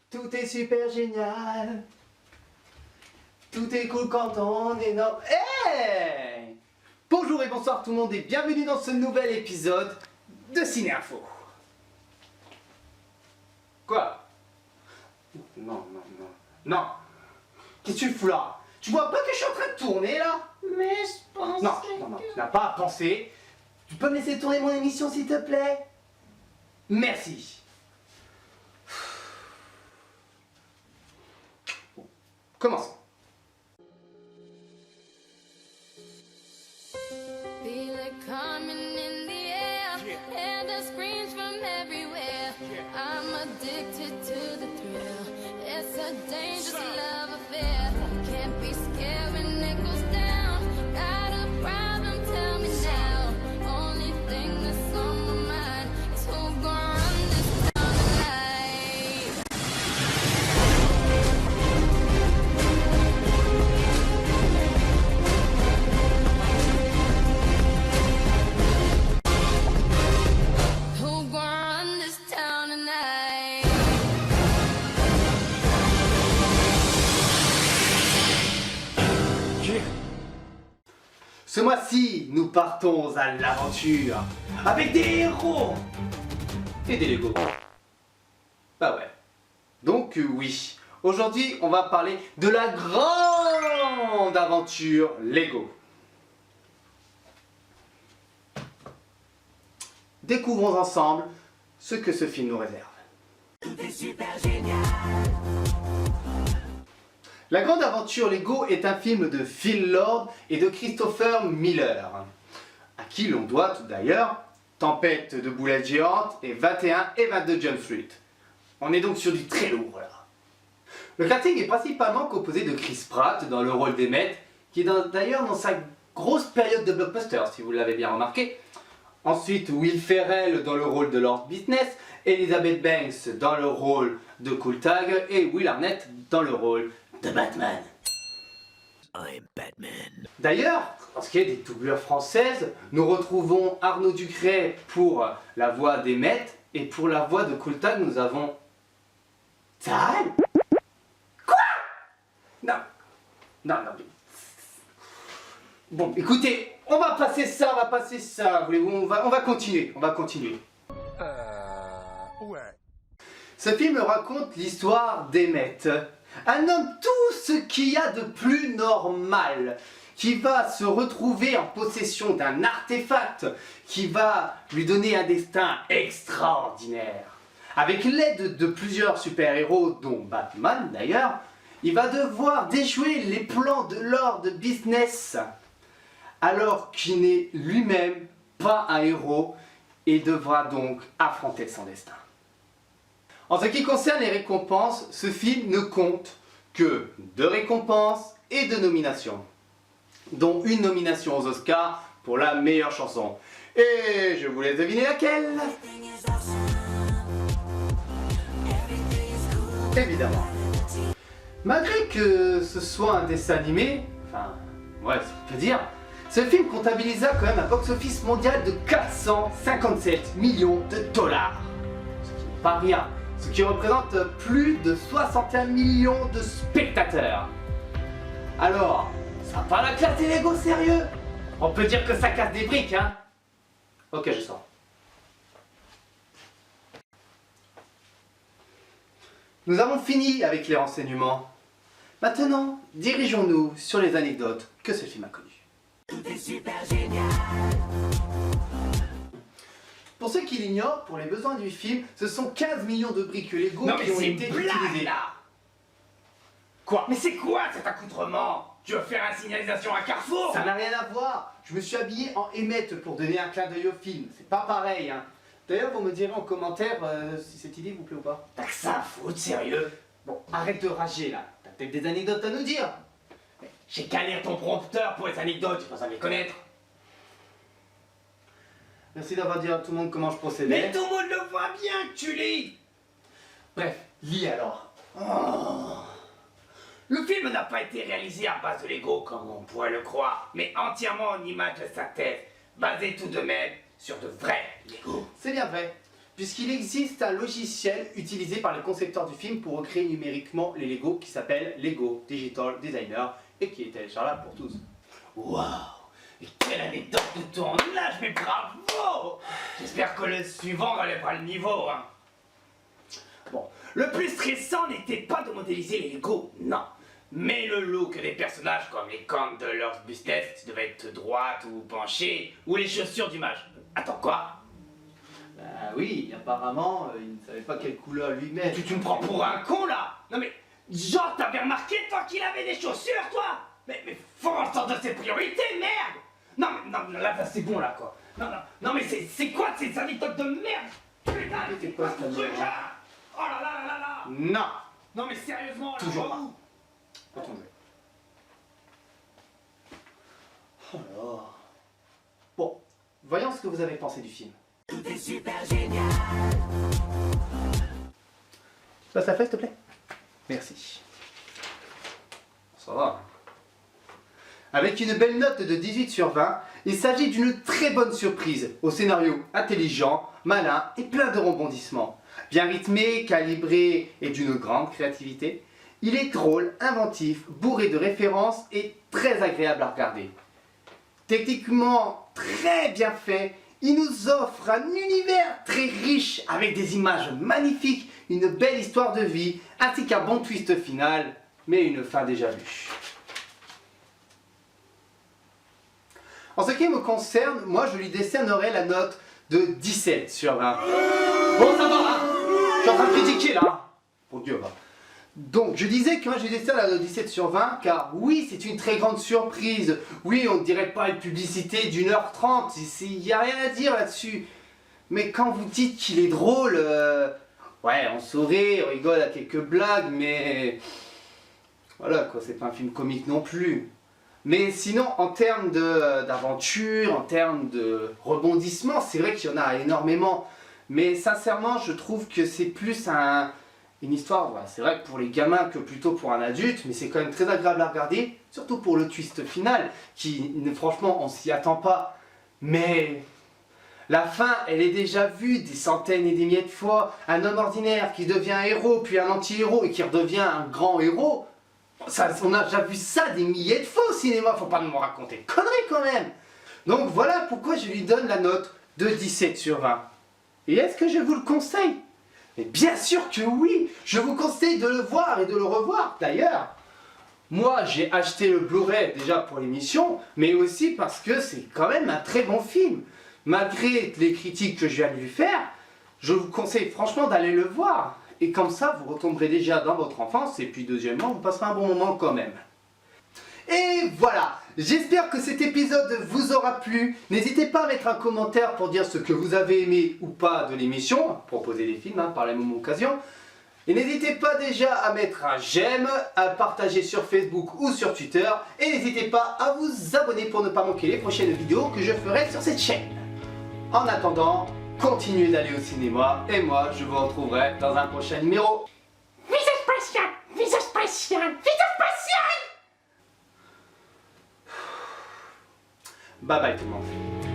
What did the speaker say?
Tout est super génial. Tout est cool quand on est énorme. Hey! Bonjour et bonsoir tout le monde et bienvenue dans ce nouvel épisode de Ciné Info. Quoi? Non. Qu'est-ce que tu fous là? Tu vois pas que je suis en train de tourner là? Mais je pense. Non, tu n'as pas à penser. Tu peux me laisser tourner mon émission s'il te plaît? Merci. Commençons. Feel it coming in the air, hear the screams from everywhere. I'm addicted to the thrill. It's a dangerous love affair. Can't be scared when it goes down. Got a problem? Tell me now. Only thing that's on my mind is who's gonna run this town tonight. Who's gonna run this town tonight? Ce mois-ci, nous partons à l'aventure avec des héros et des Lego. Bah ouais. Donc oui, aujourd'hui on va parler de la grande aventure Lego. Découvrons ensemble ce que ce film nous réserve. La grande aventure Lego est un film de Phil Lord et de Christopher Miller, à qui l'on doit tout d'ailleurs Tempête de boulettes géantes et 21 et 22 Jump Street. On est donc sur du très lourd là. Le casting est principalement composé de Chris Pratt dans le rôle d'Emmett, qui est d'ailleurs dans sa grosse période de blockbuster si vous l'avez bien remarqué. Ensuite Will Ferrell dans le rôle de Lord Business, Elizabeth Banks dans le rôle de Cool Tag et Will Arnett dans le rôle de Batman. I'm Batman. D'ailleurs, en ce qui est des doubleurs françaises, nous retrouvons Arnaud Ducret pour la voix d'Emmett et pour la voix de Cool Tag, nous avons... Tal? Quoi? Non. Bon, écoutez, on va passer ça, voulez-vous, on va continuer. Ouais. Ce film raconte l'histoire d'Emmett, un homme tout ce qu'il y a de plus normal, qui va se retrouver en possession d'un artefact qui va lui donner un destin extraordinaire. Avec l'aide de plusieurs super-héros, dont Batman d'ailleurs, il va devoir déjouer les plans de Lord Business, alors qu'il n'est lui-même pas un héros et devra donc affronter son destin. En ce qui concerne les récompenses, ce film ne compte que 2 récompenses et 2 nominations, dont une nomination aux Oscars pour la meilleure chanson. Et je vous laisse deviner laquelle. Évidemment. Malgré que ce soit un dessin animé, enfin, ouais, ça peut dire, ce film comptabilisa quand même un box-office mondial de 457 millions de dollars. Ce qui n'est pas rien. Ce qui représente plus de 61 millions de spectateurs. Alors, ça va la classe des Lego sérieux? On peut dire que ça casse des briques, hein? Ok, je sors. Nous avons fini avec les renseignements. Maintenant, dirigeons-nous sur les anecdotes que ce film a connues. Tout est super génial. Pour ceux qui l'ignorent, pour les besoins du film, ce sont 15 millions de briques Lego qui ont été utilisées. Là. Quoi? Mais c'est quoi cet accoutrement? Tu veux faire une signalisation à Carrefour? Ça n'a rien à voir. Je me suis habillé en Emmett pour donner un clin d'œil au film. C'est pas pareil, hein. D'ailleurs, vous me direz en commentaire si cette idée vous plaît ou pas. T'as que ça à foutre, sérieux? Bon, arrête de rager là. T'as peut-être des anecdotes à nous dire. J'ai qu'à lire ton prompteur pour les anecdotes, tu penses les connaître? Merci d'avoir dit à tout le monde comment je procédais. Mais tout le monde le voit bien que tu lis! Bref, lis alors. Oh. Le film n'a pas été réalisé à base de Lego comme on pourrait le croire, mais entièrement en images de synthèse, basé tout de même sur de vrais Lego. C'est bien vrai. puisqu'il existe un logiciel utilisé par les concepteurs du film pour recréer numériquement les Lego qui s'appelle Lego Digital Designer et qui est téléchargeable pour tous. Waouh! Et quelle anecdote de tournage, mais bravo! J'espère que le suivant relèvera le niveau, hein. Bon, le plus stressant n'était pas de modéliser les Lego, non. Mais le look des personnages comme les cornes de Lord Bustef qui devaient être droites ou penchées, ou les chaussures du mage. Attends, quoi? Bah oui, apparemment, il ne savait pas quelle couleur lui mettre. Tu me prends pour un con, là? Non mais, genre, t'avais remarqué, toi, qu'il avait des chaussures, toi? Mais faut en sorte de ses priorités, merde! Non, là, c'est bon, là, quoi. Non, mais c'est quoi ces anecdotes de merde? Putain, C'est quoi, cette truc, merde, là? Oh là! Non. Non, mais sérieusement, là, Toujours pas. oh. Retournez. Oh là. Bon, voyons ce que vous avez pensé du film. Tout est super génial. Passe la fesse, s'il te plaît. Merci. Ça va. Avec une belle note de 18 sur 20, il s'agit d'une très bonne surprise, au scénario intelligent, malin et plein de rebondissements. Bien rythmé, calibré et d'une grande créativité, il est drôle, inventif, bourré de références et très agréable à regarder. Techniquement très bien fait, il nous offre un univers très riche avec des images magnifiques, une belle histoire de vie, ainsi qu'un bon twist final, mais une fin déjà vue. En ce qui me concerne, moi je lui décernerai la note de 17 sur 20. Bon, ça va, hein? Je suis en train de critiquer là. Pour Dieu, va. Donc, je disais que moi je lui décerne la note 17 sur 20, car oui, c'est une très grande surprise. Oui, on ne dirait pas une publicité d'1h30, il n'y a rien à dire là-dessus. Mais quand vous dites qu'il est drôle, ouais, on sourit, on rigole à quelques blagues, mais voilà quoi, c'est pas un film comique non plus. Mais sinon, en termes d'aventure, en termes de rebondissement, c'est vrai qu'il y en a énormément. Mais sincèrement, je trouve que c'est plus une histoire, voilà, c'est vrai que pour les gamins que plutôt pour un adulte, mais c'est quand même très agréable à regarder, surtout pour le twist final, qui franchement, on s'y attend pas. Mais la fin, elle est déjà vue des centaines et des milliers de fois. Un homme ordinaire qui devient un héros, puis un anti-héros, et qui redevient un grand héros. Ça, on a déjà vu ça des milliers de fois au cinéma, faut pas me raconter de conneries quand même. Donc voilà pourquoi je lui donne la note de 17 sur 20. Et est-ce que je vous le conseille? Mais bien sûr que oui, je vous conseille de le voir et de le revoir. D'ailleurs, moi j'ai acheté le Blu-ray déjà pour l'émission, mais aussi parce que c'est quand même un très bon film. Malgré les critiques que je viens de lui faire, je vous conseille franchement d'aller le voir. Et comme ça, vous retomberez déjà dans votre enfance, et puis deuxièmement, vous passerez un bon moment quand même. Et voilà, j'espère que cet épisode vous aura plu. N'hésitez pas à mettre un commentaire pour dire ce que vous avez aimé ou pas de l'émission, proposer des films par la même occasion. Et n'hésitez pas déjà à mettre un j'aime, à partager sur Facebook ou sur Twitter. Et n'hésitez pas à vous abonner pour ne pas manquer les prochaines vidéos que je ferai sur cette chaîne. En attendant, continuez d'aller au cinéma et moi je vous retrouverai dans un prochain numéro. Visage spatial! Visage spatial! Visage spatial! Bye bye tout le monde.